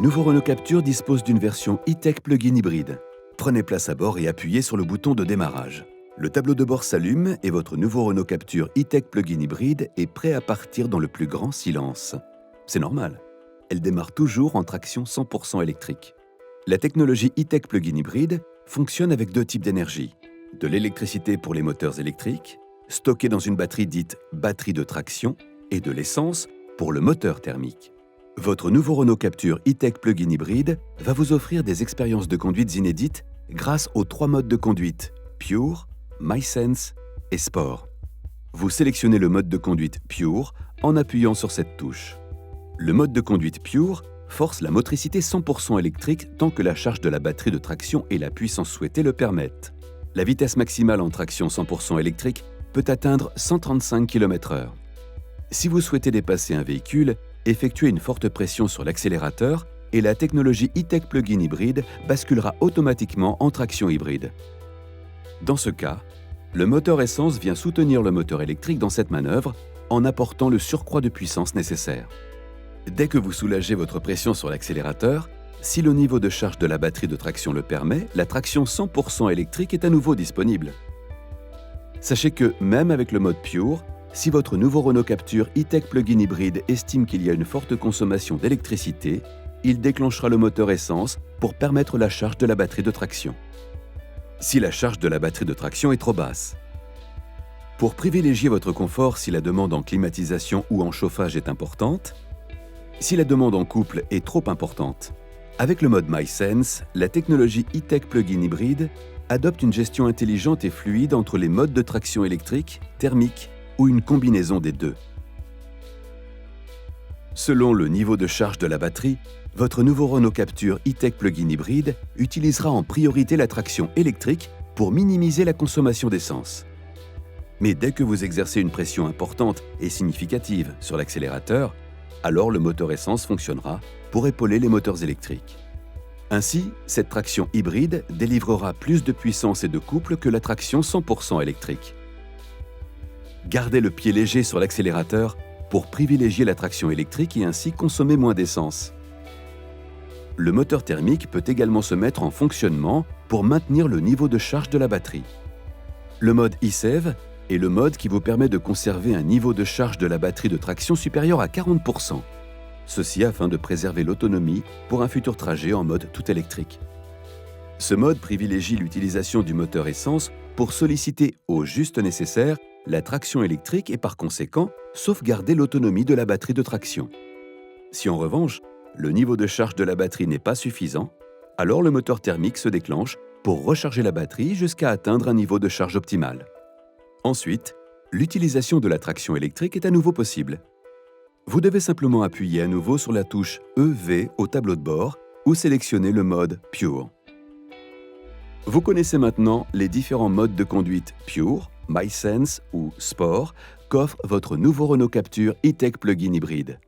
nouveau Renault Captur dispose d'une version e-tech plug-in hybride. Prenez place à bord et appuyez sur le bouton de démarrage. Le tableau de bord s'allume et votre nouveau Renault Captur e-tech plug-in hybride est prêt à partir dans le plus grand silence. C'est normal, elle démarre toujours en traction 100% électrique. La technologie e-tech plug-in hybride fonctionne avec deux types d'énergie. De l'électricité pour les moteurs électriques, stockée dans une batterie dite batterie de traction, et de l'essence pour le moteur thermique. Votre nouveau Renault Captur e-tech plug-in hybride va vous offrir des expériences de conduite inédites grâce aux 3 modes de conduite Pure, MySense et Sport. Vous sélectionnez le mode de conduite Pure en appuyant sur cette touche. Le mode de conduite Pure force la motricité 100% électrique tant que la charge de la batterie de traction et la puissance souhaitée le permettent. La vitesse maximale en traction 100% électrique peut atteindre 135 km/h. Si vous souhaitez dépasser un véhicule, effectuez une forte pression sur l'accélérateur et la technologie e-tech plug-in hybride basculera automatiquement en traction hybride. Dans ce cas, le moteur essence vient soutenir le moteur électrique dans cette manœuvre en apportant le surcroît de puissance nécessaire. Dès que vous soulagez votre pression sur l'accélérateur, si le niveau de charge de la batterie de traction le permet, la traction 100% électrique est à nouveau disponible. Sachez que même avec le mode Pure, si votre nouveau Renault Captur e-tech plug-in hybride estime qu'il y a une forte consommation d'électricité, il déclenchera le moteur essence pour permettre la charge de la batterie de traction. Si la charge de la batterie de traction est trop basse. Pour privilégier votre confort si la demande en climatisation ou en chauffage est importante, si la demande en couple est trop importante. Avec le mode MySense, la technologie e-tech plug-in hybride adopte une gestion intelligente et fluide entre les modes de traction électrique, thermique ou une combinaison des deux. Selon le niveau de charge de la batterie, votre nouveau Renault Captur e-tech plug-in hybride utilisera en priorité la traction électrique pour minimiser la consommation d'essence. Mais dès que vous exercez une pression importante et significative sur l'accélérateur, alors le moteur essence fonctionnera pour épauler les moteurs électriques. Ainsi, cette traction hybride délivrera plus de puissance et de couple que la traction 100% électrique. Gardez le pied léger sur l'accélérateur pour privilégier la traction électrique et ainsi consommer moins d'essence. Le moteur thermique peut également se mettre en fonctionnement pour maintenir le niveau de charge de la batterie. Le mode e-save est le mode qui vous permet de conserver un niveau de charge de la batterie de traction supérieur à 40%. Ceci afin de préserver l'autonomie pour un futur trajet en mode tout électrique. Ce mode privilégie l'utilisation du moteur essence pour solliciter au juste nécessaire la traction électrique et par conséquent sauvegarder l'autonomie de la batterie de traction. Si en revanche, le niveau de charge de la batterie n'est pas suffisant, alors le moteur thermique se déclenche pour recharger la batterie jusqu'à atteindre un niveau de charge optimal. Ensuite, l'utilisation de la traction électrique est à nouveau possible. Vous devez simplement appuyer à nouveau sur la touche EV au tableau de bord ou sélectionner le mode Pure. Vous connaissez maintenant les différents modes de conduite Pure, MySense ou Sport qu'offre votre nouveau Renault Captur e-tech plug-in hybride.